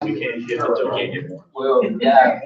You can't get it, you can't get it. Well, yeah.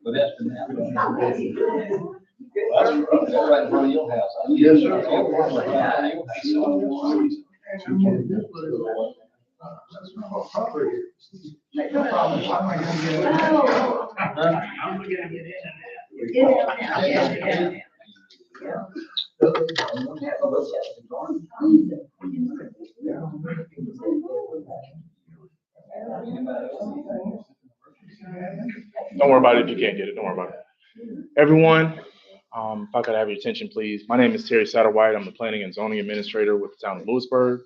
But that's been happening. That's right in front of your house. Yes, sir. Don't worry about it if you can't get it. Don't worry about it. Everyone, If I could have your attention, please. My name is Terry Satterwhite. I'm the Planning and Zoning Administrator with the town of Louisburg.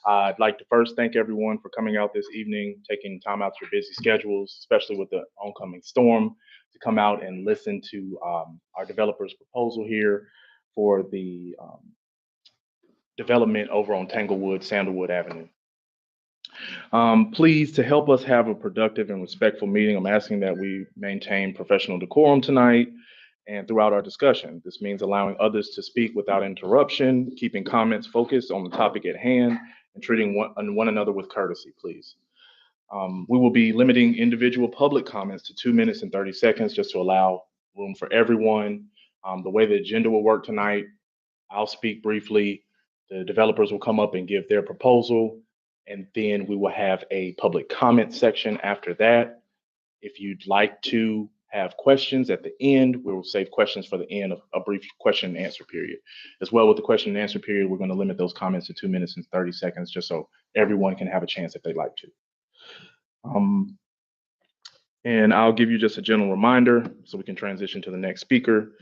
I'd like to first thank everyone for coming out this evening, taking time out of your busy schedules, especially with the oncoming storm, to come out and listen to our developer's proposal here for the development over on Tanglewood, Sandalwood Avenue. Please, to help us have a productive and respectful meeting, I'm asking that we maintain professional decorum tonight and throughout our discussion. This means allowing others to speak without interruption, keeping comments focused on the topic at hand, and treating one another with courtesy, please. We will be limiting individual public comments to 2 minutes and 30 seconds just to allow room for everyone. The way the agenda will work tonight, I'll speak briefly, the developers will come up and give their proposal, and then we will have a public comment section after that. If you'd like to have questions at the end, we will save questions for the end of a brief question and answer period. As well, with the question and answer period, we're going to limit those comments to 2 minutes and 30 seconds just so everyone can have a chance if they'd like to. And I'll give you just a general reminder so we can transition to the next speaker.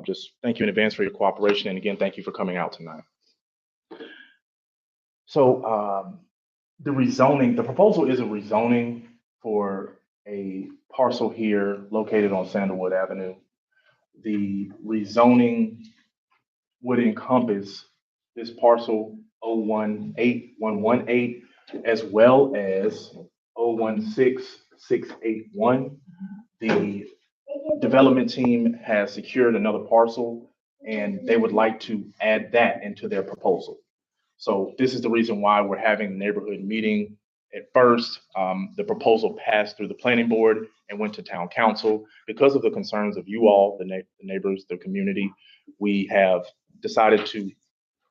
Just thank you in advance for your cooperation. And again, thank you for coming out tonight. So the proposal is a rezoning for a parcel here located on Sandalwood Avenue. The rezoning would encompass this parcel 018118 as well as 016681. The development team has secured another parcel and they would like to add that into their proposal. So this is the reason why we're having the neighborhood meeting. At first, the proposal passed through the planning board and went to town council. Because of the concerns of you all, the neighbors, the community, we have decided to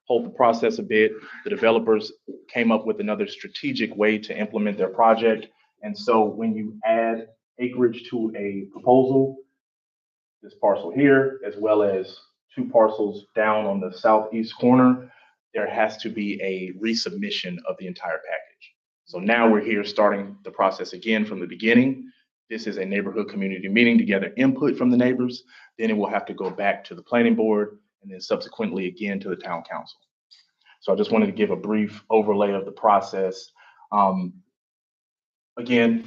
hold the process a bit. The developers came up with another strategic way to implement their project. And so when you add acreage to a proposal, this parcel here, as well as 2 parcels down on the southeast corner, there has to be a resubmission of the entire package. So now we're here starting the process again from the beginning. This is a neighborhood community meeting to gather input from the neighbors. Then it will have to go back to the planning board and then subsequently again to the town council. So I just wanted to give a brief overlay of the process. Again,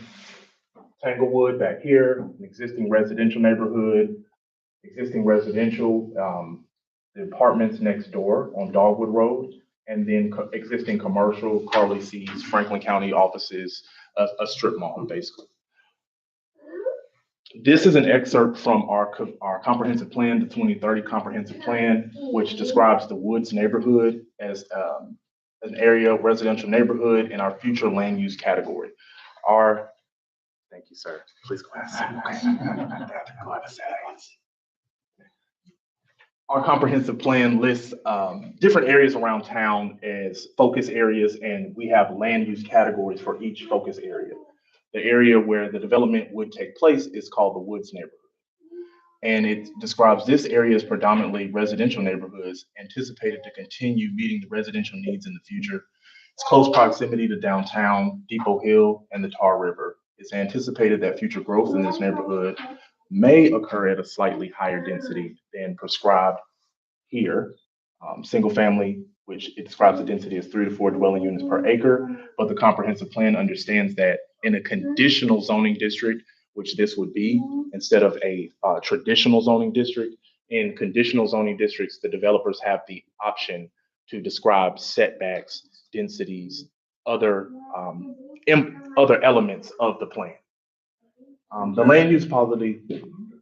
Tanglewood back here, an existing residential neighborhood, existing residential, the apartments next door on Dogwood Road, and then existing commercial, Carly C's, Franklin County offices, a strip mall, basically. This is an excerpt from our comprehensive plan, the 2030 comprehensive plan, which describes the Woods neighborhood as an area residential neighborhood in our future land use category. Thank you, sir. Please go ahead. Our comprehensive plan lists different areas around town as focus areas, and we have land use categories for each focus area. The area where the development would take place is called the Woods neighborhood. And it describes this area as predominantly residential neighborhoods anticipated to continue meeting the residential needs in the future. It's close proximity to downtown, Depot Hill, and the Tar River. It's anticipated that future growth in this neighborhood may occur at a slightly higher density than prescribed here. Single family, which it describes the density as 3 to 4 dwelling units per acre, but the comprehensive plan understands that in a conditional zoning district, which this would be, instead of a traditional zoning district, in conditional zoning districts, the developers have the option to describe setbacks, densities, other elements of the plan. The land use policy.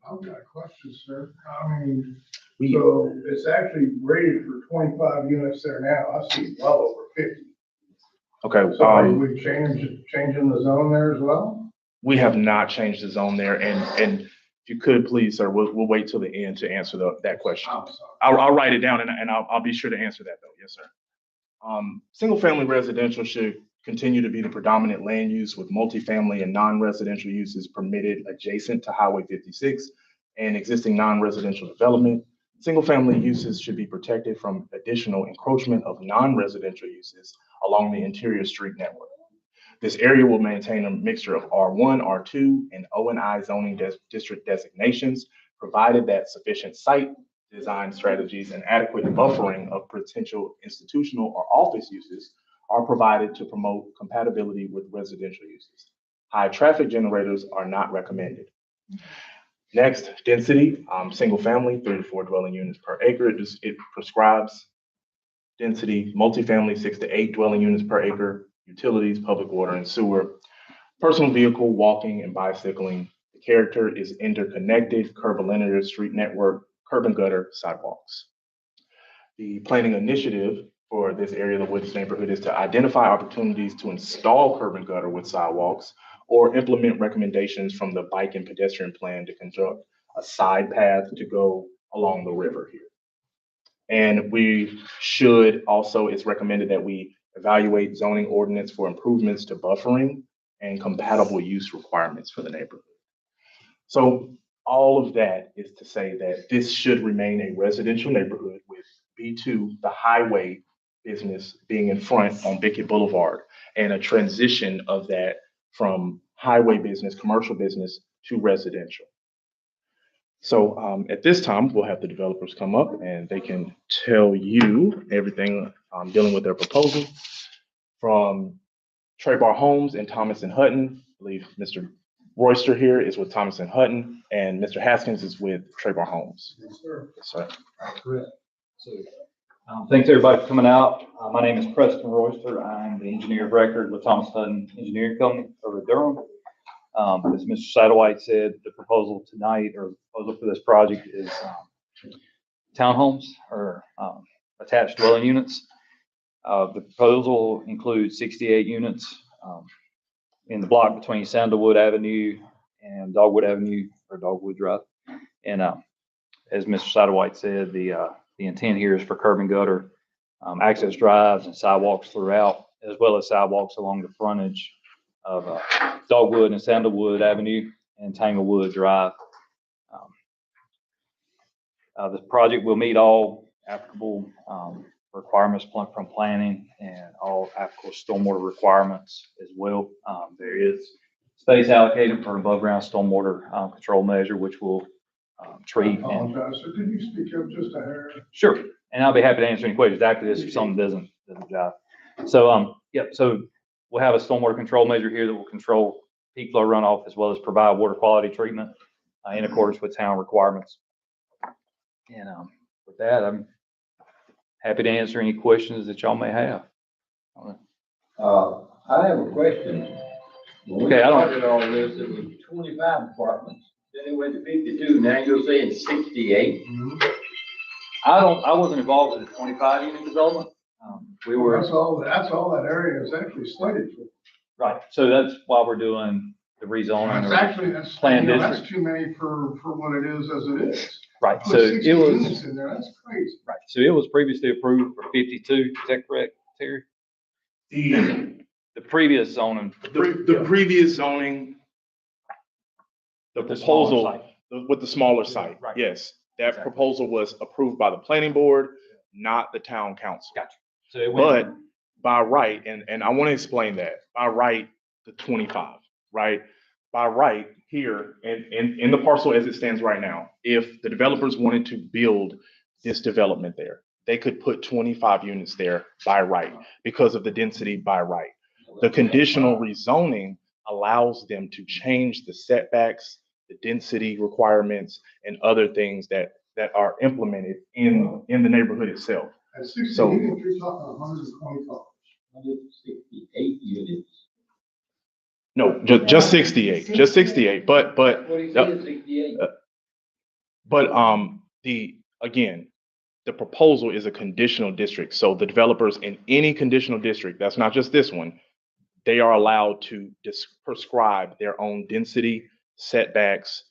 I've got a question, sir. I mean, so it's actually rated for 25 units there now. I see well over 50. Okay. So are we changing the zone there as well? We have not changed the zone there, and if you could please, sir, we'll wait till the end to answer that question. I'll write it down and I'll be sure to answer that though. Yes, sir. Single family residential should continue to be the predominant land use, with multifamily and non-residential uses permitted adjacent to Highway 56 and existing non-residential development. Single family uses should be protected from additional encroachment of non-residential uses along the interior street network. This area will maintain a mixture of R1, R2, and O&I zoning district designations, provided that sufficient site design strategies, and adequate buffering of potential institutional or office uses are provided to promote compatibility with residential uses. High traffic generators are not recommended. Next, density, single family, 3 to 4 dwelling units per acre. It prescribes density, multifamily, 6 to 8 dwelling units per acre, utilities, public water and sewer, personal vehicle, walking and bicycling. The character is interconnected, curvilinear street network, curb and gutter, sidewalks. The planning initiative for this area of the Woods neighborhood is to identify opportunities to install curb and gutter with sidewalks or implement recommendations from the bike and pedestrian plan to construct a side path to go along the river here. And we should also, it's recommended that we evaluate zoning ordinance for improvements to buffering and compatible use requirements for the neighborhood. So all of that is to say that this should remain a residential neighborhood with B2, the highway business being in front on Bickett Boulevard, and a transition of that from highway business, commercial business to residential. So at this time, we'll have the developers come up and they can tell you everything dealing with their proposal. From Traybar Homes and Thomas and Hutton, I believe Mr. Royster here is with Thomas and Hutton, and Mr. Haskins is with Traybar Homes. Yes, sir. Yes, sir. Correct. So, thanks everybody for coming out. My name is Preston Royster. I'm the engineer of record with Thomas Hutton Engineering Company over at Durham. As Mr. Satterwhite said, the proposal tonight, or the proposal for this project, is townhomes or attached dwelling units. The proposal includes 68 units in the block between Sandalwood Avenue and Dogwood Avenue, or Dogwood Drive. And as Mr. Satterwhite said, the intent here is for curb and gutter access drives and sidewalks throughout, as well as sidewalks along the frontage of Dogwood and Sandalwood Avenue and Tanglewood Drive. The project will meet all applicable requirements from planning and all applicable stormwater requirements as well. There is space allocated for an above ground stormwater control measure, which will treat. I apologize. So could you speak up just a hair? Sure, and I'll be happy to answer any questions after this if something doesn't jive. So so we'll have a stormwater control measure here that will control peak flow runoff as well as provide water quality treatment in accordance with town requirements. And with that, I'm happy to answer any questions that y'all may have. I have a question. When Okay, we I don't- started all this, it was 25 apartments. Then it went to 52. Now you're saying 68. I wasn't involved in the 25 unit development. We were That's all that area is actually slated for. right. So that's why we're doing the rezoning. That's or- actually, planned that's district. too many for what it is as it is. right. Put So 60 it was units in there, that's crazy. right. So it was previously approved for 52. Is that correct, Terry? The previous zoning. The previous zoning, the The smaller proposal site. with the smaller site, Right. yes, that Exactly. proposal was approved by the planning board, not the town council. Gotcha. So it went. But by right, and I want to explain that, by right, the 25, right? By right, here, in the parcel as it stands right now, if the developers wanted to build this development there, they could put 25 units there by right because of the density by right. The conditional rezoning allows them to change the setbacks, the density requirements, and other things that are implemented in the neighborhood itself. At 60 So- units, you're talking 120 cars. 168 units. No, just 68, but What he said, 68. again, the proposal is a conditional district. So the developers in any conditional district, that's not just this one, they are allowed to prescribe their own density, setbacks,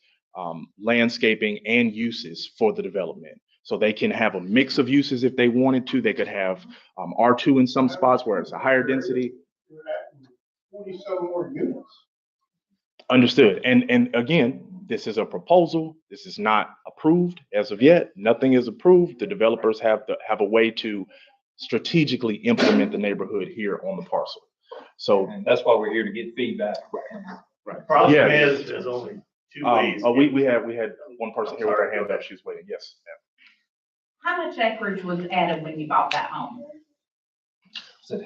landscaping, and uses for the development. So they can have a mix of uses if they wanted to. They could have R2 in some spots where it's a higher density. You're adding 47 more units. Understood. And again, this is a proposal. This is not approved as of yet. Nothing is approved. The developers have a way to strategically implement the neighborhood here on the parcel. So And that's why we're here to get feedback. right. Problem Yeah. is, there's only two ways. We had one person here with their hand up. She's waiting. Yes. How much acreage was added when you bought that home? Is it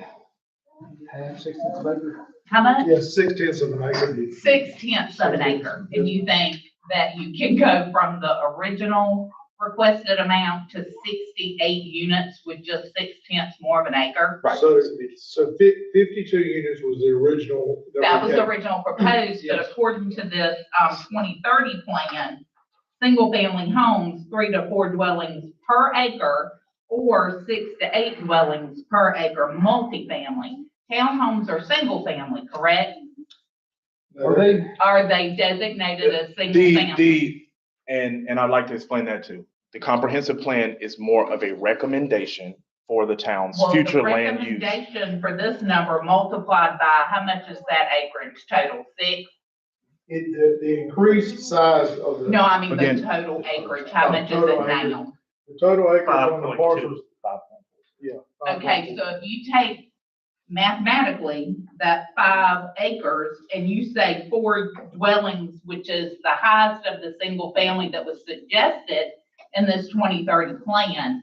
half, 6/10 of acre? How much? Yes, 6/10 of an acre. 6/10 of an acre. And you think that you can go from the original requested amount to 68 units with just 6/10 more of an acre? Right. So 52 units was the original. That was the original proposed, but Yes. according to this 2030 plan, single-family homes, 3 to 4 dwellings per acre, or 6 to 8 dwellings per acre, multifamily. Townhomes are single-family, correct? Are they? Are they designated as single-family? And I'd like to explain that too. The comprehensive plan is more of a recommendation for the town's Well, future the land use. recommendation for this number multiplied by, how much is that acreage total? 6? The increased size of the. No, I mean the Again. total acreage, how much is Total it acreage. now? The total acres on the 5.2. parcels. Yeah. Okay, so if you take mathematically that 5 acres and you say 4 dwellings, which is the highest of the single family that was suggested in this 2030 plan,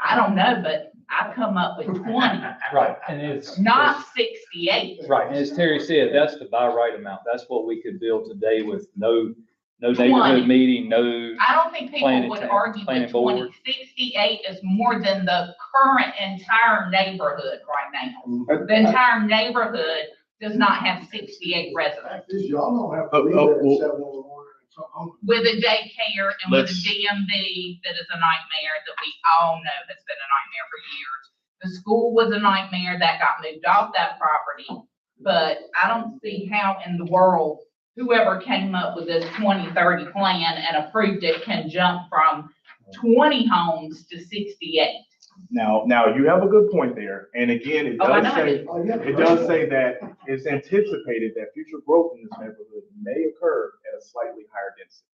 I don't know, but I come up with 20, Right, and it's. not 68. Right, and as Terry said, that's the by right amount. That's what we could build today with no 20. neighborhood meeting, no. I don't think people Planning would town, argue planning that 20, board. 68 is more than the current entire neighborhood right now. The entire neighborhood does not have 68 residents. Y'all don't have to Oh, leave oh, that at well- 7 in the morning and come home. With a daycare and with a Let's- DMV that is a nightmare that we all know has been a nightmare for years. The school was a nightmare that got moved off that property, but I don't see how in the world whoever came up with this 2030 plan and approved it can jump from 20 homes to 68. Now you have a good point there. And again, it Oh, I does know. say, Oh, yeah. it does say that it's anticipated that future growth in this neighborhood may occur at a slightly higher density.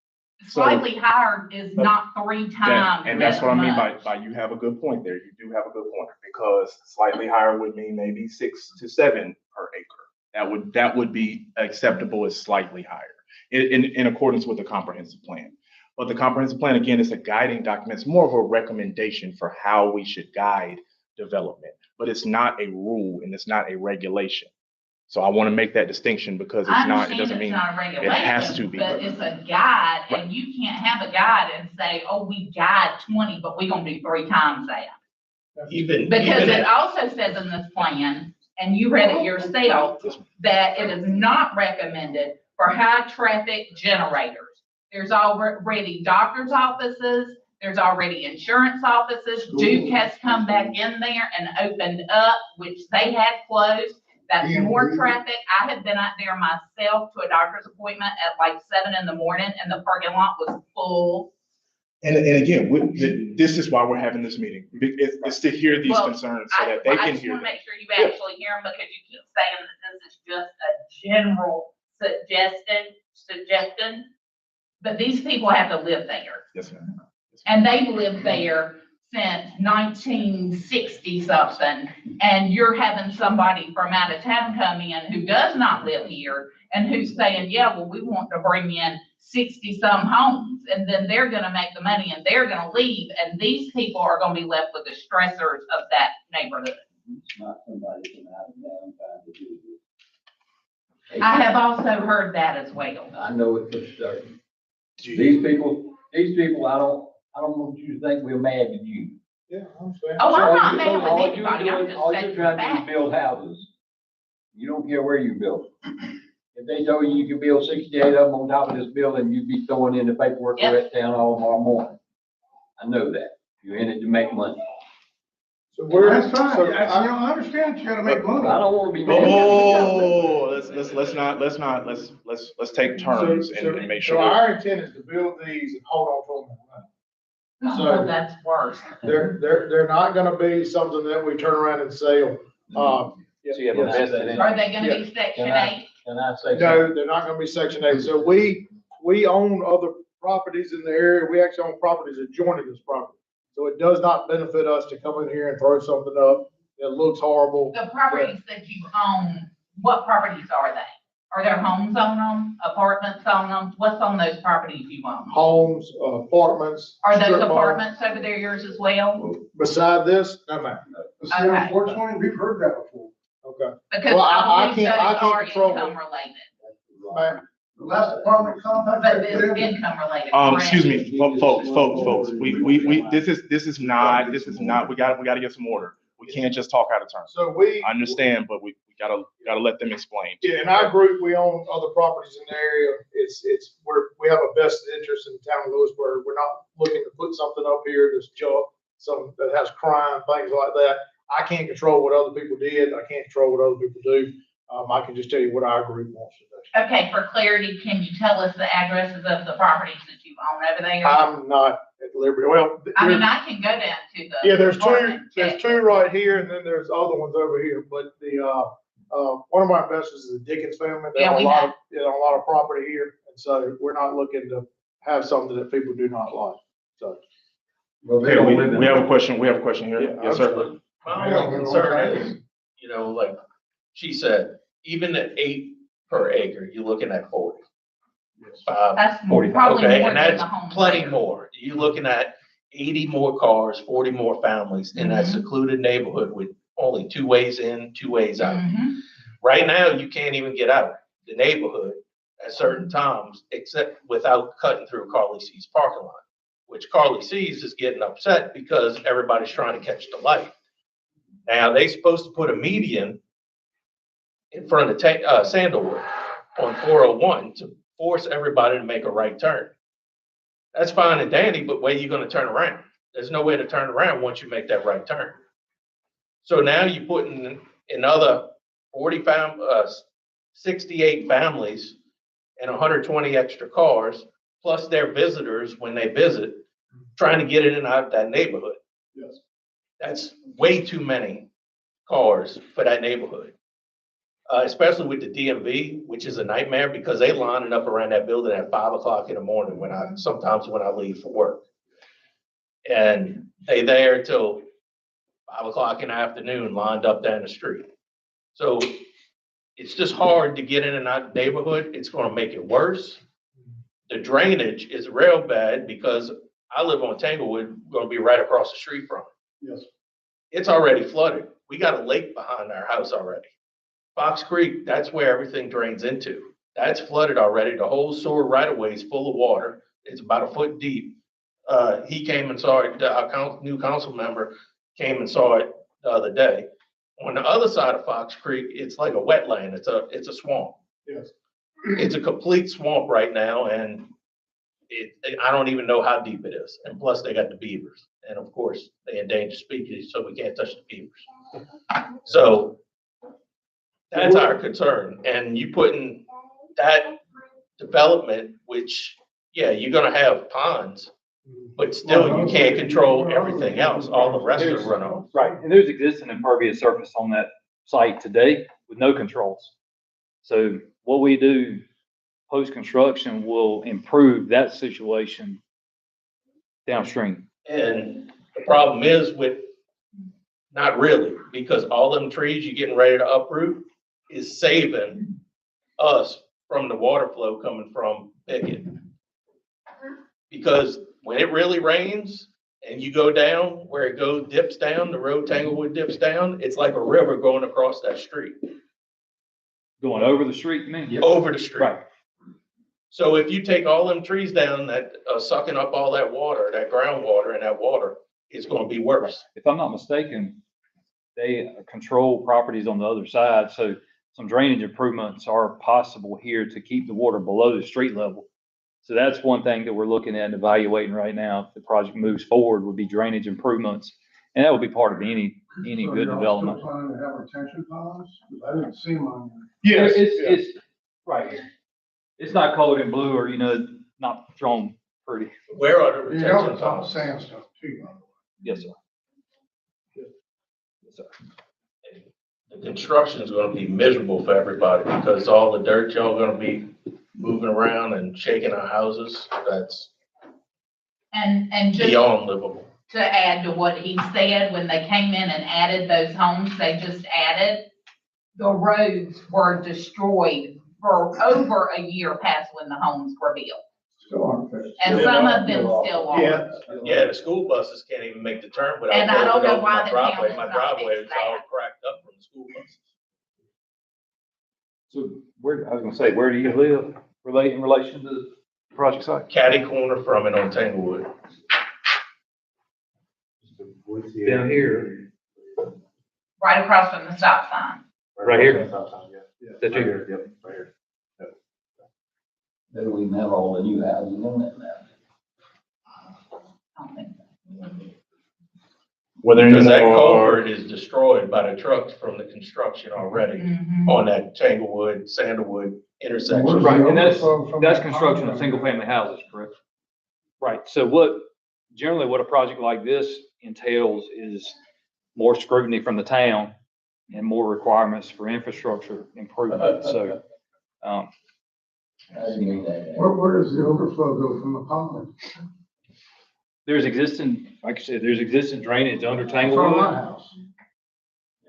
So- Slightly higher is not 3 times. And that's as what I mean much. by you have a good point there. You do have a good point, because slightly higher would mean maybe 6 to 7 per acre. That would be acceptable as slightly higher in accordance with the comprehensive plan. But the comprehensive plan, again, is a guiding document. It's more of a recommendation for how we should guide development, but it's not a rule and it's not a regulation. So I want to make that distinction, because I it's not, it understand doesn't it's mean, not a it has to regulation, be. but it's a guide, and you can't have a guide and say, oh, we guide 20, but we're gonna do 3 times that. Because it also says in this plan, and you read it yourself, that it is not recommended for high traffic generators. There's already doctor's offices, there's already insurance offices. Duke has come back in there and opened up, which they had closed. That's more traffic. I have been out there myself to a doctor's appointment at like 7 in the morning and the parking lot was full. And again, this is why we're having this meeting. It's to hear these Well, concerns so that they I can just hear want to them. make sure you actually hear them, because you keep saying that this is just a general suggestion. But these people have to live there, Yes, ma'am. and they've lived there since 1960 something. And you're having somebody from out of town come in who does not live here and who's saying, yeah, well, we want to bring in 60 some homes, and then they're gonna make the money and they're gonna leave, and these people are gonna be left with the stressors of that neighborhood. It's not somebody from out of town trying to do this. I have also heard that as well. I know it for certain. These people, I don't want you to think we're mad at you. Yeah, I understand. Oh, I'm All not you- mad all with you're anybody, I'm doing- just All you're stating trying to do is facts. build houses. You don't care where you build. If they told you you could build 68 of them on top of this building, you'd be throwing in the paperwork for that town all tomorrow morning. I know that. You're in it to make money. So where? That's fine. so I understand you gotta make money. I don't want to be mad. Oh, let's take turns and make So sure. our intent is to build these and hold on to them. So- Oh, that's worse. They're not gonna be something that we turn around and sell. So you have invested in. Are they gonna be section 8? Can I say something? No, they're not gonna be Section 8. So we own other properties in the area. We actually own properties adjoining this property. So it does not benefit us to come in here and throw something up that looks horrible. The properties that you own, what properties are they? Are there homes on them, apartments on them? What's on those properties you own? Homes, apartments. Are those strip malls. apartments over there yours as well? Beside this, no, ma'am. See, Okay. unfortunately, we've heard that before. Okay. Because Well, I believe I those can't are control income it. related, Ma'am, The last apartment complex. but they this put in- income related. Excuse correct? me, folks, this is not, we gotta get some order. We can't just talk out of turn. so we. I understand, but we gotta let them explain. Yeah, in our group, we own other properties in the area. We have a vested interest in the town of Louisburg. We're not looking to put something up here that's junk, something that has crime, things like that. I can't control what other people did. I can't control what other people do. I can just tell you what our group wants to do. Okay, for clarity, can you tell us the addresses of the properties that you own over there? I'm not at liberty. Well, I mean, I can go down to the. yeah, there's apartment there's check. two right here, and then there's other ones over here. But one of my investors is the Dickens family. They Yeah, own we a lot know. of, a lot of property here, and so we're not looking to have something that people do not like. So. Well, they Okay, don't we live in. have a question here. Yeah, Yes, sir. My only concern is, like she said, even at 8 per acre, you're looking at 40. That's 45. probably Okay, more and than the that's homes plenty there. more. You're looking at 80 more cars, 40 more families in that Mhm. secluded neighborhood with only 2 ways in, 2 ways out. Mhm. Right now, you can't even get out the neighborhood at certain times, except without cutting through Carly C's parking lot, which Carly C's is getting upset because everybody's trying to catch the light. Now, they supposed to put a median in front of Sandalwood on 401 to force everybody to make a right turn. That's fine and dandy, but where are you gonna turn around? There's no way to turn around once you make that right turn. So now you're putting another 68 families and 120 extra cars, plus their visitors when they visit, trying to get in and out of that neighborhood. Yes. That's way too many cars for that neighborhood. Especially with the DMV, which is a nightmare because they lining up around that building at 5 o'clock in the morning sometimes when I leave for work. And they there till 5 o'clock in the afternoon lined up down the street. So it's just hard to get in and out of the neighborhood. It's gonna make it worse. The drainage is real bad because I live on Tanglewood, gonna be right across the street from it. Yes. It's already flooded. We got a lake behind our house already. Fox Creek, that's where everything drains into. That's flooded already. The whole sewer right of way is full of water. It's about a foot deep. He came and saw it, our new council member came and saw it the other day. On the other side of Fox Creek, it's like a wetland. It's a swamp. Yes. It's a complete swamp right now, and I don't even know how deep it is. And plus, they got the beavers, and of course, they endangered species, so we can't touch the beavers. So that's our concern. And you putting that development, which, yeah, you're gonna have ponds, but still you can't control everything else. All the rest of runoff. Right, and there's existing impervious surface on that site today with no controls. So what we do post-construction will improve that situation downstream. And the problem is not really, because all them trees you're getting ready to uproot is saving us from the water flow coming from Pickett. Because when it really rains and you go down where it dips down, the road Tanglewood dips down, it's like a river going across that street, Going over the street, you mean? over the street. Right. So if you take all them trees down that are sucking up all that water, that groundwater and that water, it's gonna be worse. If I'm not mistaken, they control properties on the other side, so some drainage improvements are possible here to keep the water below the street level. So that's one thing that we're looking at and evaluating right now. If the project moves forward, would be drainage improvements. And that would be part of any So good you're also development. planning to have retention ponds? 'Cause I didn't see them on there. Yes. It's right here. It's not colored in blue or, not drawn pretty. Where are the You know, retention it's all ponds? sandstone too, by the way. Yes, sir. Yes, sir. The construction's gonna be miserable for everybody because all the dirt y'all gonna be moving around and shaking our houses. That's And just beyond livable. to add to what he said, when they came in and added those homes they just added, the roads were destroyed for over a year past when the homes were built. Still aren't fixed. And some of them still are. Yeah. Yeah, the school buses can't even make the turn without And I don't rolling know over why my the driveway. town My has not driveway fixed is all that. cracked up from the school buses. So where, I was gonna say, where do you live in relation to the project site? Catty corner from it on Tanglewood. Down here. Right across from the stop sign. Right here. Yeah. That you- Yep, right here. They don't even have all the new houses on that map. I don't think so. Were there any Because that more? culvert is destroyed by the trucks from the construction already Mhm. on that Tanglewood, Sandalwood intersection. Where's Right, the and overflow from that's that construction of pond? single-family houses, correct? Right, so what, generally what a project like this entails is more scrutiny from the town and more requirements for infrastructure improvement, so, I didn't mean that. Where does the overflow go from the pond? there's existing, like I said, there's existing drainage under From my Tanglewood. house.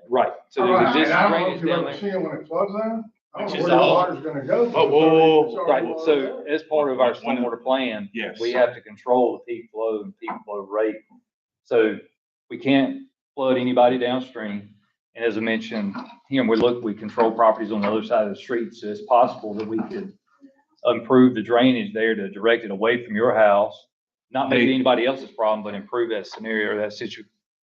Right, so All there's right, existing I don't know drainage if you've down ever there. seen it when it floods there. I Which don't is know where the all- water's gonna go. Oh, whoa, whoa, Right, so as part of our stormwater plan, Yes. we have to control the peak flow and peak flow rate. So we can't flood anybody downstream. And as I mentioned, we control properties on the other side of the street, so it's possible that we could improve the drainage there to direct it away from your house, not make it anybody else's problem, but improve that scenario, or that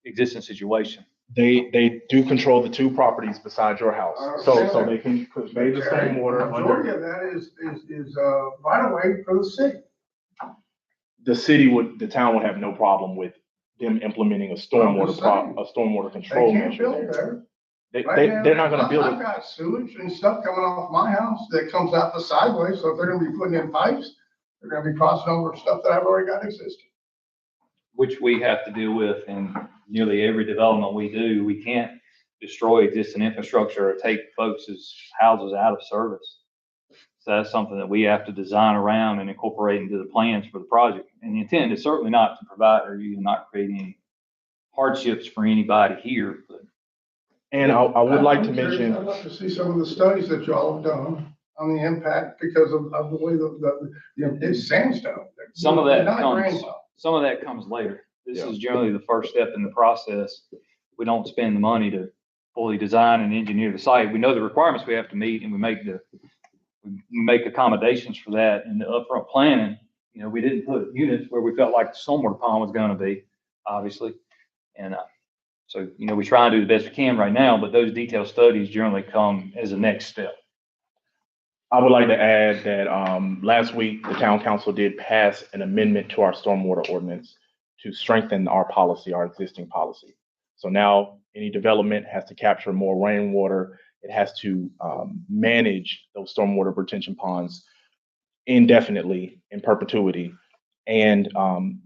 existing situation. They do control the two properties beside your house. So they can convey the stormwater Majority under, of that is right away for the city. the town would have no problem with them implementing a stormwater They control can't measure build there. there. They, Right now, they're not gonna build I've it. got sewage and stuff coming off my house that comes out the sideways, so if they're gonna be putting in pipes, they're gonna be crossing over stuff that I've already got existing. Which we have to deal with in nearly every development we do. We can't destroy existing infrastructure or take folks' houses out of service. So that's something that we have to design around and incorporate into the plans for the project. And the intent is certainly not to provide or you not create any hardships for anybody here, but And I would like to I'm curious, mention, I'd like to see some of the studies that y'all have done on the impact because of the way it's sandstone. some of that Not comes, granular. some of that comes later. This Yeah. is generally the first step in the process. We don't spend the money to fully design and engineer the site. We know the requirements we have to meet and we make accommodations for that in the upfront planning. You know, we didn't put units where we felt like the stormwater pond was gonna be, obviously. And, so, you know, we try and do the best we can right now, but those detailed studies generally come as a next step. I would like to add that, last week, the town council did pass an amendment to our stormwater ordinance to strengthen our policy, our existing policy. So now any development has to capture more rainwater. It has to, manage those stormwater retention ponds indefinitely, in perpetuity. And,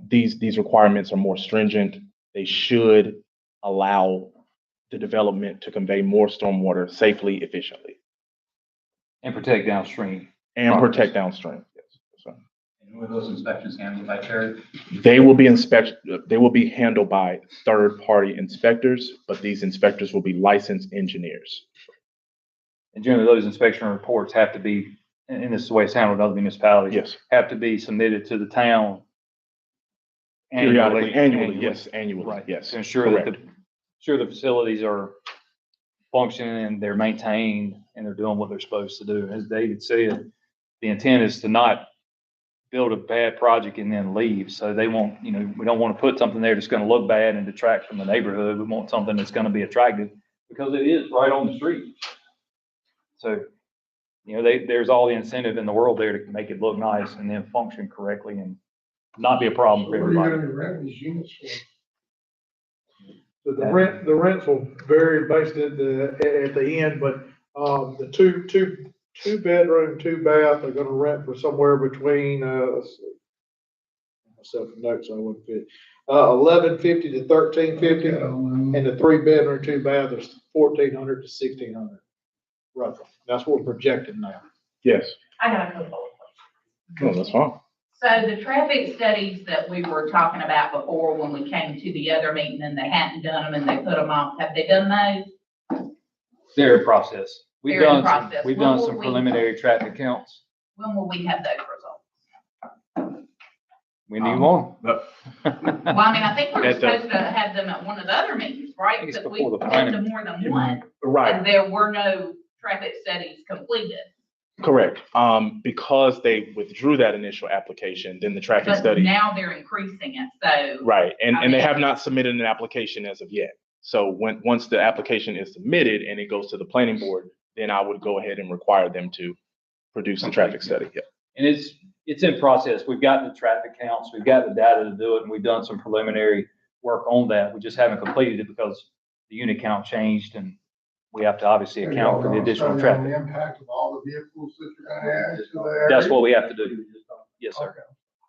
these requirements are more stringent. They should allow the development to convey more stormwater safely, efficiently, And protect downstream. and protect downstream. Yes. So And were those inspections handled by Terry? they will be handled by third-party inspectors, but these inspectors will be licensed engineers. And generally, those inspection reports have to be, and this is the way it's handled in other municipalities. Yes, Have to be submitted to the town. periodically, annually, yes, annually, Right. yes. To ensure that Correct. the facilities are functioning and they're maintained and they're doing what they're supposed to do. As David said, the intent is to not build a bad project and then leave. So they won't, you know, we don't want to put something there that's going to look bad and detract from the neighborhood. We want something that's going to be attractive because it is right on the street. So, you know, there's all the incentive in the world there to make it look nice and then function correctly and not be a problem for Where are you everybody. gonna be renting these units for? The rents will vary based at the end, but, the two bedroom, two bath are gonna rent for somewhere between, let's see. Myself notes, I wouldn't fit, $11.50 to $13.50, and the three bedroom, two bath is $1,400 to $1,600, roughly. That's what we're projecting now. Yes, I got a couple. no, that's fine. So the traffic studies that we were talking about before when we came to the other meeting and they hadn't done them and they put them off, have they done those? Their process. We've They're in done the some, process. we've When done will some we- preliminary traffic counts. When will we have those results? We need one. Well, I mean, I think we were At the- supposed to have them at one of the other meetings, I right? think it's Because before we the went to planning. more than one, Right. and there were no traffic studies completed. Correct. Because they withdrew that initial application, then the traffic But study. now they're increasing it, so. Right, I and they mean- have not submitted an application as of yet. So once the application is submitted and it goes to the planning board, then I would go ahead and require them to produce the traffic study. Yeah. And it's in process. We've got the traffic counts, we've got the data to do it, and we've done some preliminary work on that. We just haven't completed it because the unit count changed and we have to obviously account for the additional The traffic. impact of all the vehicles that you're gonna add to the That's area. what we have to do. Yes, sir. Okay.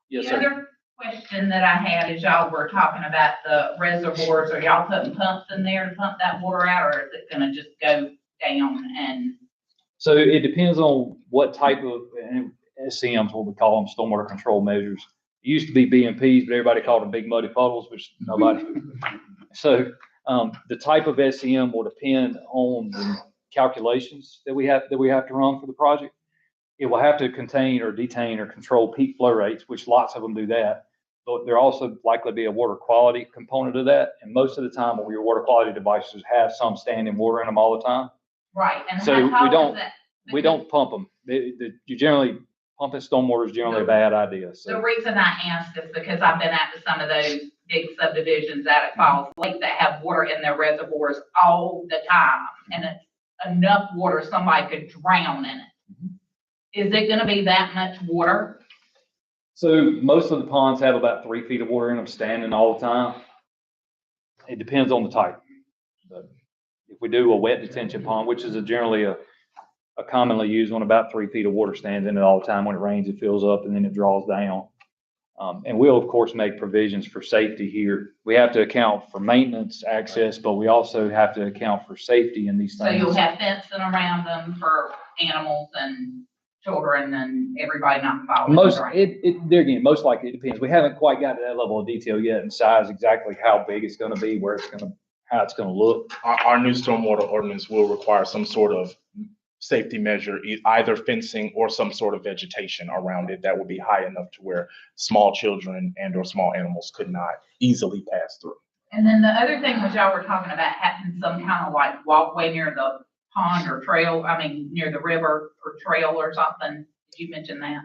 Yes, The sir. other question that I had is y'all were talking about the reservoirs. Are y'all putting pumps in there to pump that water out, or is it gonna just go down and? So it depends on what type of, and SCMs, what we call them, stormwater control measures. It used to be BMPs, but everybody called them big muddy puddles, which nobody. So, the type of SCM will depend on the calculations that we have to run for the project. It will have to contain or detain or control peak flow rates, which lots of them do that. But there also likely be a water quality component of that. And most of the time, your water quality devices have some standing water in them all the time. Right, and So how we tall don't- is that? We don't pump them. You generally, pumping stormwater is generally a bad idea, The so. reason I asked is because I've been out to some of those big subdivisions out at Falls Lake that have water in their reservoirs all the time, and it's enough water, somebody could drown in it. Is it gonna be that much water? So most of the ponds have about 3 feet of water in them standing all the time. It depends on the type. But if we do a wet detention pond, which is generally a commonly used one, about 3 feet of water stands in it all the time. When it rains, it fills up and then it draws down. And we'll of course make provisions for safety here. We have to account for maintenance, access, but we also have to account for safety in these So things. you'll have fencing around them for animals and children and everybody not following. Most, right? there again, most likely it depends. We haven't quite got to that level of detail yet and size exactly how big it's gonna be, where it's gonna, how it's gonna look. Our new stormwater ordinance will require some sort of safety measure, either fencing or some sort of vegetation around it that would be high enough to where small children and or small animals could not easily pass through. And then the other thing was y'all were talking about having some kind of like walkway near the pond or trail, I mean, near the river or trail or something. Did you mention that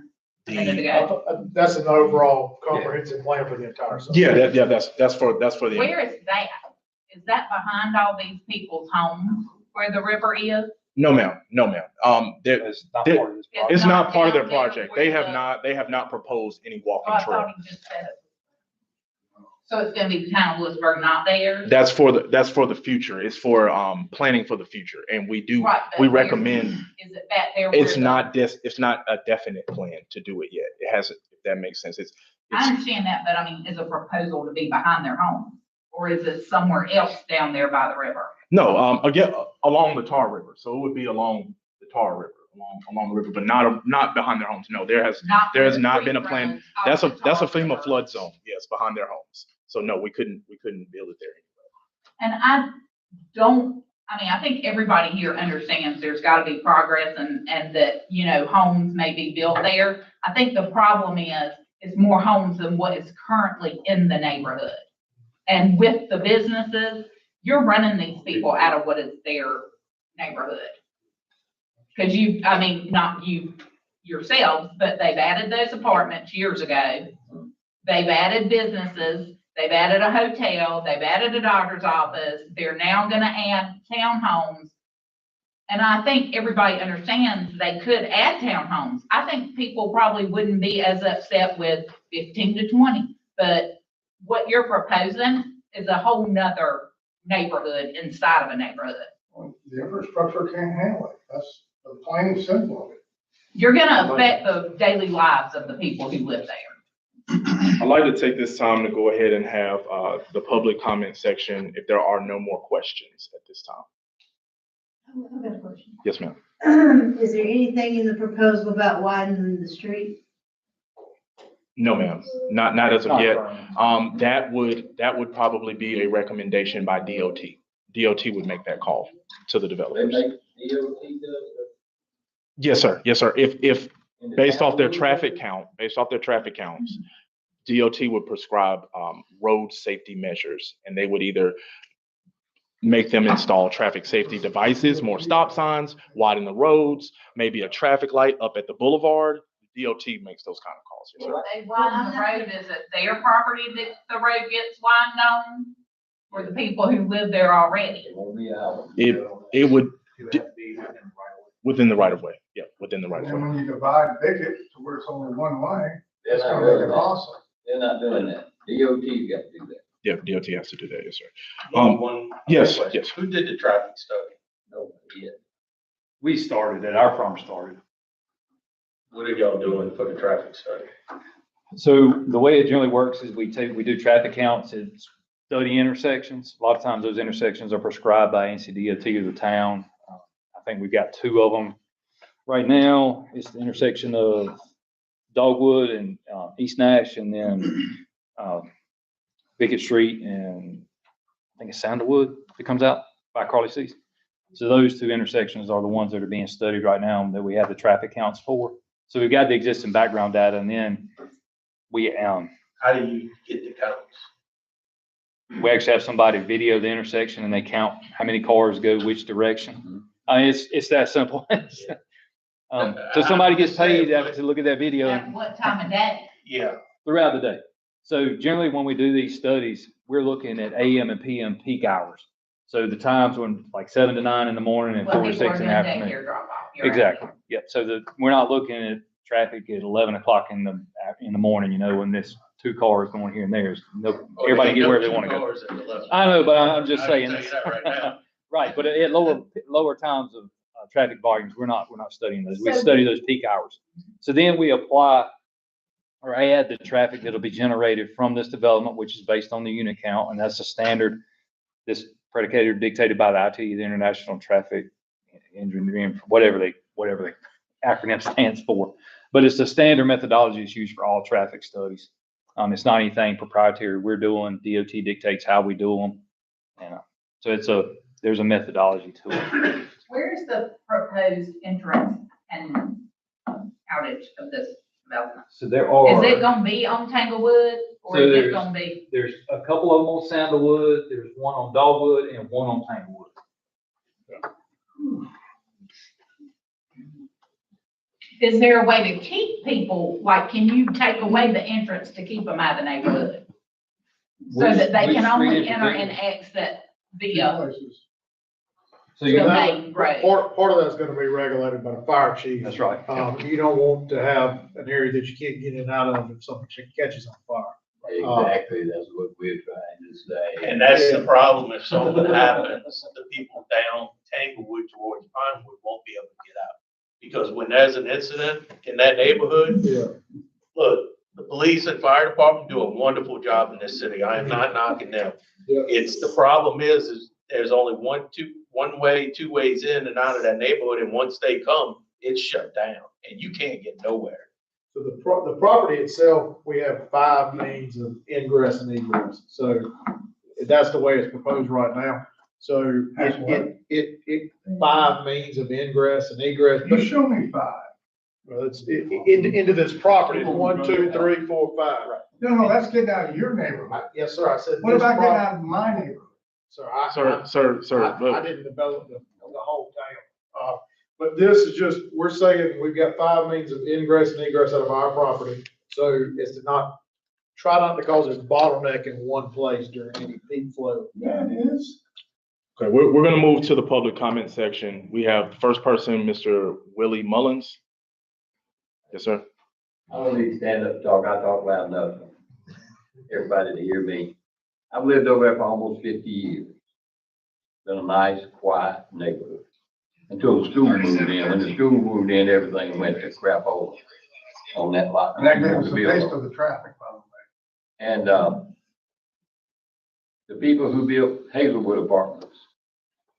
a minute ago? That's an overall comprehensive plan for the entire site. Yeah, that's for the. Where is that? Is that behind all these people's homes where the river is? No, ma'am. It's not There- part of this It's project. It's not part of their down there project. where They the- have not proposed any Oh, walking I trail. thought he just said it. So it's gonna be the town of Louisburg, not theirs? That's for the future. It's for, planning for the future. And we Right, but we where- recommend, Is it back there? where it's the- it's not a definite plan to do it yet. It hasn't, if that makes sense. I It's, understand that, but I mean, is a proposal to be behind their home? Or is it somewhere else down there by the river? no, again, along the Tar River. So it would be along the Tar River, along the river, but not behind their homes. No, there has Where has the not creek been a plan. runs off That's a the Tar FEMA River. flood zone. Yes, behind their homes. So no, we couldn't build it there. And I think everybody here understands there's gotta be progress and that, homes may be built there. I think the problem is more homes than what is currently in the neighborhood. And with the businesses, you're running these people out of what is their neighborhood. Cause not you yourselves, but they've added those apartments years ago. They've added businesses, they've added a hotel, they've added a doctor's office, they're now gonna add townhomes. And I think everybody understands they could add townhomes. I think people probably wouldn't be as upset with 15 to 20, but what you're proposing is a whole nother neighborhood inside of a neighborhood. The infrastructure can't handle it. That's the plain and simple of it. You're gonna affect the daily lives of the people who live there. I'd like to take this time to go ahead and have the public comment section if there are no more questions at this time. I've got a question. Yes, ma'am. Is there anything in the proposal about widening the street? No, ma'am. Not as of Not yet. firm. That would probably be a recommendation by DOT. DOT would make that call to the They developers. make, DOT does Yes, sir. Yes, sir. If, in the based town off their of traffic Louisburg? count, based off their traffic counts, DOT would prescribe, road safety measures, and they would either make them install traffic safety devices, more stop signs, widen the roads, maybe a traffic light up at the boulevard. DOT makes those kind of calls. Yes, If sir. they widen the road, is it their property that the road gets widened on? Or the people who live there already? It won't be ours. It would, It would have to be within the right of way. Yeah, within the right And of then way. when you divide and pick it to where it's only one lane, They're it's not gonna make doing it that. awesome. They're not doing that. DOT's got to do that. Yeah, DOT has to do that. Yes, sir. One yes, question. yes. Who did the traffic study? Nobody yet. We started it, our firm started. What are y'all doing for the traffic study? So the way it generally works is we do traffic counts, it's study intersections. A lot of times those intersections are prescribed by NCDOT or the town. I think we've got 2 of them right now. It's the intersection of Dogwood and East Nash, and then Bickett Street, and I think it's Sandalwood that comes out by Carly C's. So those 2 intersections are the ones that are being studied right now that we have the traffic counts for. So we've got the existing background data, and then we How do you get the counts? actually have somebody video the intersection, and they count how many cars go which direction. I mean, it's that simple. So somebody gets paid to look at that video At what time of day? Yeah, throughout the day. So generally, when we do these studies, we're looking at AM and PM peak hours. So the times when like 7 to 9 in the morning and 4 When to people are 6 in doing the afternoon. daycare drop off. You're right. Exactly. Yeah. So we're not looking at traffic at 11 o'clock in the morning, you know, when there's 2 cars going here and there. Everybody get wherever they want to go. I know, but I'm just saying. I can tell you that right now. Right, but at lower times of traffic volumes, we're not studying those. We So- study those peak hours. So then we apply or add the traffic that'll be generated from this development, which is based on the unit count, and that's the standard. This predicated or dictated by the ITE, the International Traffic Engineering, whatever the acronym stands for. But it's the standard methodology that's used for all traffic studies. It's not anything proprietary we're doing. DOT dictates how we do them. And so there's a methodology to it. Where's the proposed entrance and outage of this development? So there Is are. it gonna be on Tanglewood, or So is it there's- gonna be? There's a couple of them on Sandalwood, there's one on Dogwood, and one on Tanglewood. Is there a way to keep people, like, can you take away the entrance to keep them out of the neighborhood? So that they can only enter and exit via Places. So the you, main road? Part of that's gonna be regulated by the fire chief. that's right. You don't want to have an area that you can't get in and out of if something catches on fire. Exactly, that's what we're trying to say. And that's the problem. If something happens, the people down Tanglewood towards Pinewood won't be able to get out. Because when there's an incident in that neighborhood, Yeah. look, the police and fire department do a wonderful job in this city. I am not knocking them. Yeah. It's, the problem is there's only one way, 2 ways in and out of that neighborhood, and once they come, it's shut down, and you can't get nowhere. So the property itself, we have 5 means of ingress and egress. So that's the way it's proposed right now. So That's what? it 5 means of ingress and egress, You but show me 5. into this property, it's 1, 2, 3, 4, 5. No, that's getting out of your neighborhood. Yes, sir, I said. What this about getting prop- out of my neighborhood? Sir, Sir, I didn't develop the whole town. But this is just, we're saying we've got 5 means of ingress and egress out of our property. So it's to try not to cause a bottleneck in one place during any peak flow. Yeah, it is. okay, we're gonna move to the public comment section. We have the first person, Mr. Willie Mullins. Yes, sir. I don't need to stand up and talk, I talk loud enough. Everybody to hear me. I've lived over there for almost 50 years. Been a nice, quiet neighborhood. Until the school moved in. When the school moved in, everything went to crap hole on that lot. And that gave us a taste of the traffic, by the way. And, the people who built Hazelwood Apartments,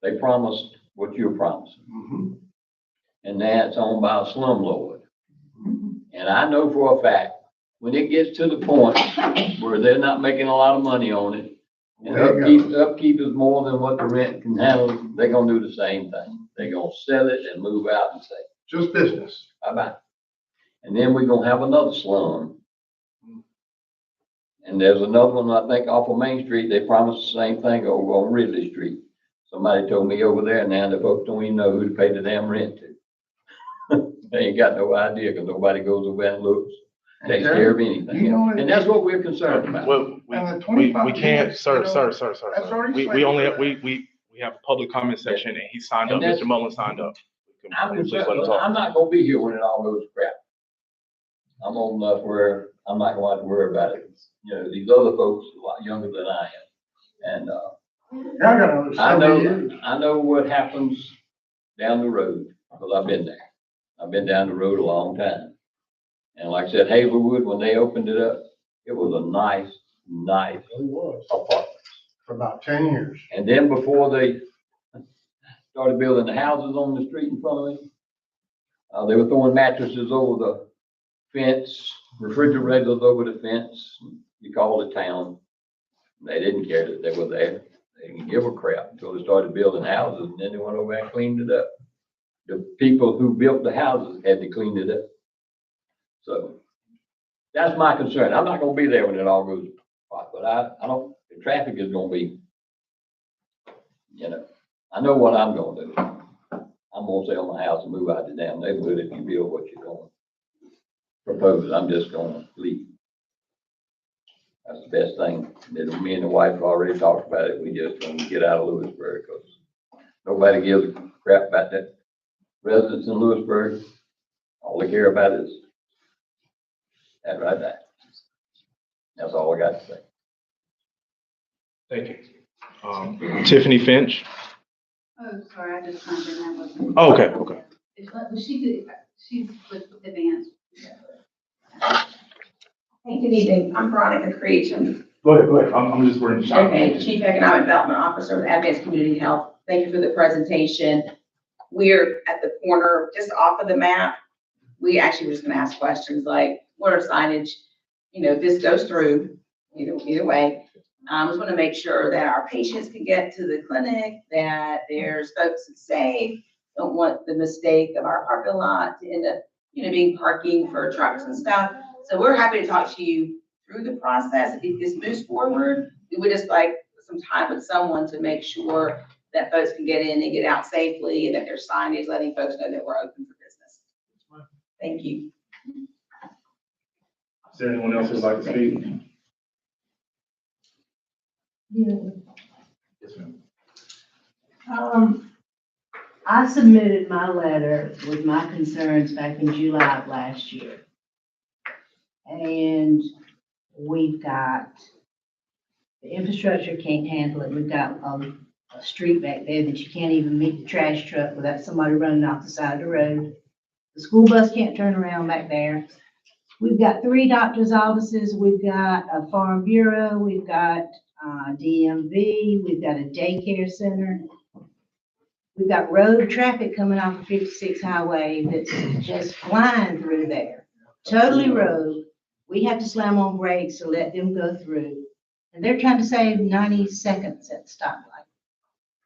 they promised what you're promising. And now it's owned by a slumlord. And I know for a fact, when it gets to the point where they're not making a lot of money on it, And There you go. upkeep is more than what the rent can handle. They're gonna do the same thing. They're gonna sell it and move out and say, Just business. bye-bye. And then we're gonna have another slum. And there's another one, I think, off of Main Street. They promised the same thing over on Ridley Street. Somebody told me over there, now the folks don't even know who to pay the damn rent to. They ain't got no idea, because nobody goes over and looks, takes care of anything. You know, And that's what we're concerned about. Well, And the we 25 can't, units, sir, you know, sir. that's already We only, slated. we have a public comment section and he signed up, And that's- Mr. Mullen signed up. I'm Please concerned, let him talk. I'm not gonna be here when it all goes to crap. I'm old enough where I'm not gonna have to worry about it. You know, these other folks are a lot younger than I am. And, I got another I 70 years. know what happens down the road, because I've been there. I've been down the road a long time. And like I said, Hazelwood, when they opened it up, it was a nice It was apartment. for about 10 years. And then before they started building the houses on the street in front of me, they were throwing mattresses over the fence, refrigerators over the fence. You call it town. They didn't care that they were there. They didn't give a crap until they started building houses, and then they went over and cleaned it up. The people who built the houses had to clean it up. So that's my concern. I'm not gonna be there when it all goes, but I don't, the traffic is gonna be, you know, I know what I'm gonna do. I'm gonna sell my house and move out the damn neighborhood if you build what you're gonna propose. I'm just gonna leave. That's the best thing. That me and the wife already talked about it. We just gonna get out of Louisburg, because nobody gives a crap about that. Residents in Louisburg, all they care about is that right there. That's all I got to say. Thank you. Tiffany Finch. Oh, sorry, I just mentioned that was. Oh, okay. It's like, well, she's with advanced. Hey, good evening. I'm Veronica Creation. Go ahead. I'm just worried. Okay, Chief Economic Development Officer with Advanced Community Health. Thank you for the presentation. We're at the corner, just off of the map. We actually were just gonna ask questions like, what are signage? You know, if this goes through, either way. I just want to make sure that our patients can get to the clinic, that there's folks that's safe. Don't want the mistake of our parking lot to end up, being parking for trucks and stuff. So we're happy to talk to you through the process. If this moves forward, we would just like some time with someone to make sure that folks can get in and get out safely, and that there's signage letting folks know that we're open for business. Thank you. Is there anyone else who'd like to speak? Yeah. Yes, ma'am. I submitted my letter with my concerns back in July of last year. And we've got, the infrastructure can't handle it. We've got a street back there that you can't even meet the trash truck without somebody running off the side of the road. The school bus can't turn around back there. We've got 3 doctor's offices. We've got a farm bureau. We've got DMV. We've got a daycare center. We've got road traffic coming off of 56 highway that's just flying through there. Totally road. We have to slam on brakes to let them go through. And they're trying to save 90 seconds at the stoplight.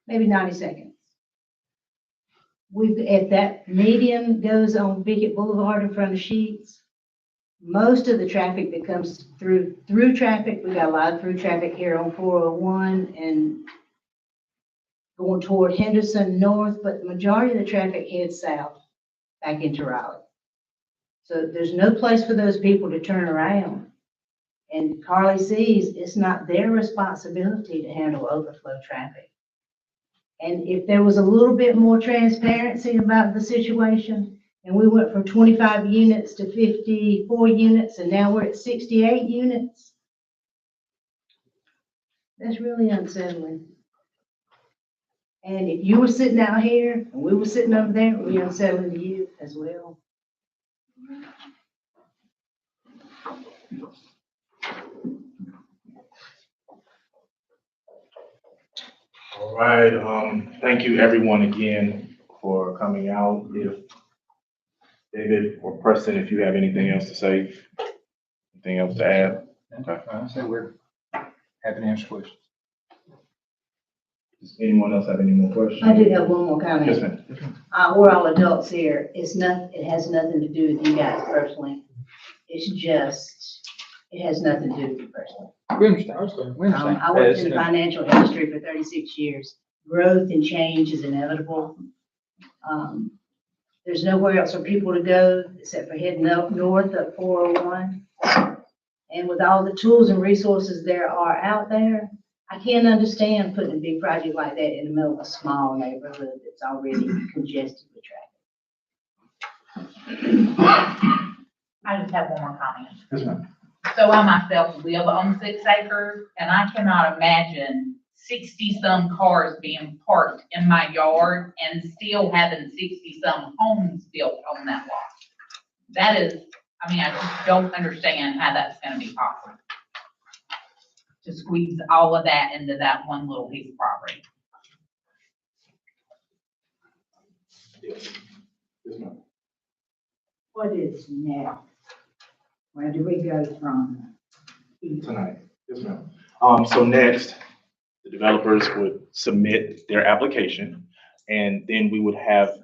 Maybe 90 seconds. If that median goes on Bickett Boulevard in front of Sheets, most of the traffic that comes through traffic, we got a lot of through traffic here on 401 and going toward Henderson North, but the majority of the traffic heads south back into Raleigh. So there's no place for those people to turn around. And Carly sees it's not their responsibility to handle overflow traffic. And if there was a little bit more transparency about the situation, and we went from 25 units to 54 units, and now we're at 68 units, that's really unsettling. And if you were sitting out here and we were sitting over there, it would be unsettling to you as well. All right, thank you everyone again for coming out. If David or Preston, if you have anything else to say, anything else to add? Okay. I say we're happy to answer questions. Does anyone else have any more questions? I do have one more comment. Yes, ma'am. We're all adults here. It has nothing to do with you guys personally. It's just, it has nothing to do with you personally. We understand. We understand. I worked in the financial industry for 36 years. Growth and change is inevitable. There's nowhere else for people to go except for heading up north up 401. And with all the tools and resources there are out there, I can't understand putting a big project like that in the middle of a small neighborhood that's already congested with traffic. I just have one more comment. Yes, ma'am. So I myself live on 6 acres, and I cannot imagine 60-some cars being parked in my yard and still having 60-some homes built on that lot. That is, I mean, I just don't understand how that's gonna be possible. To squeeze all of that into that one little piece of property. Yes. Yes, ma'am. What is next? Where do we go from? Tonight. Yes, ma'am. So next, the developers would submit their application, and then we would have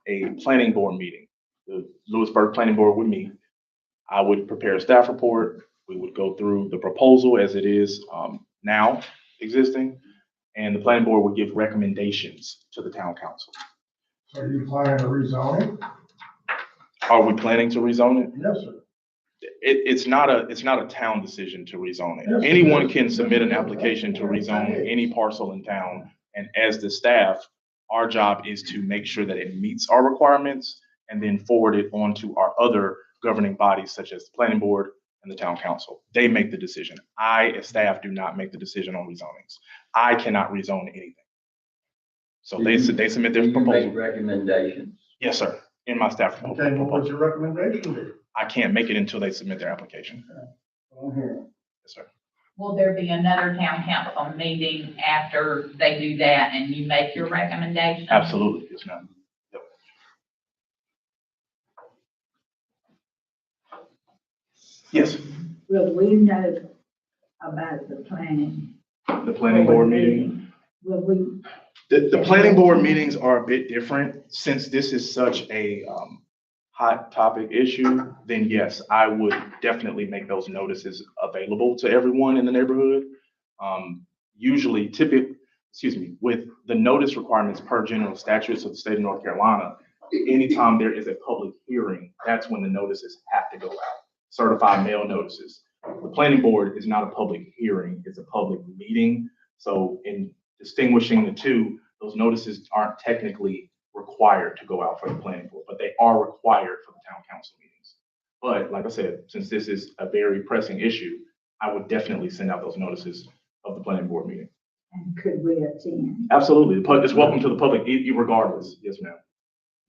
a planning board meeting. The Louisburg Planning Board would meet. I would prepare a staff report. We would go through the proposal as it is now existing, and the planning board would give recommendations to the town council. So are you planning to rezone it? Are we planning to rezone it? Yes, sir. It's not a town decision to rezone it. Yes, sir. Anyone can submit an application to rezone any parcel in town. And as the staff, our job is to make sure that it meets our requirements and then forward it on to our other governing bodies such as the planning board and the town council. They make the decision. I, as staff, do not make the decision on rezonings. I cannot rezone anything. So they submit their Do you proposal. make recommendations? Yes, sir. In my staff Okay, what proposal. would your recommendation be? I can't make it until they submit their application. Okay. Yes, sir. Will there be another town council meeting after they do that and you make your recommendation? Absolutely. Yes, ma'am. Yep. Yes, Will we know about the planning? the planning board meeting. Will we? The planning board meetings are a bit different. Since this is such a hot topic issue, then yes, I would definitely make those notices available to everyone in the neighborhood. Usually with the notice requirements per general statutes of the state of North Carolina, anytime there is a public hearing, that's when the notices have to go out, certified mail notices. The planning board is not a public hearing, it's a public meeting. So in distinguishing the two, those notices aren't technically required to go out for the planning board, but they are required for the town council meetings. But like I said, since this is a very pressing issue, I would definitely send out those notices of the planning board meeting. And could we attend? Absolutely. It's welcome to the public regardless. Yes, ma'am.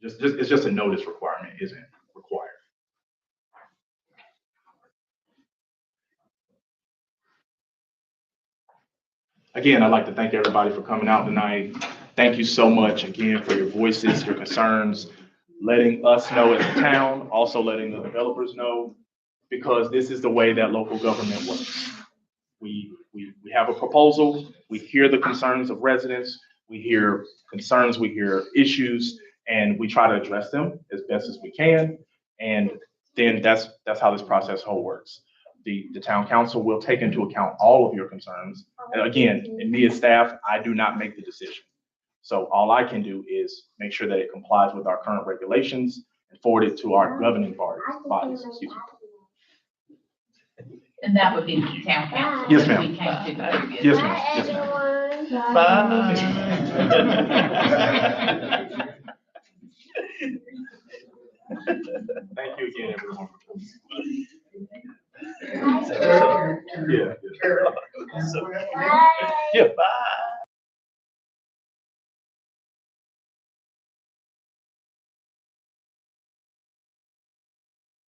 It's just a notice requirement, isn't required. Again, I'd like to thank everybody for coming out tonight. Thank you so much again for your voices, your concerns, letting us know as a town, also letting the developers know, because this is the way that local government works. We have a proposal, we hear the concerns of residents, we hear concerns, we hear issues, and we try to address them as best as we can. And then that's how this process whole works. The town council will take into account all of your concerns. And again, in me as staff, I do not make the decision. So all I can do is make sure that it complies with our current regulations and forward it to our governing bodies. Excuse me. And that would be the town council. Yes, ma'am. We came to previous. Yes, ma'am. Yes, ma'am. Thank you again, everyone. Yeah. Eric, Yeah. Bye.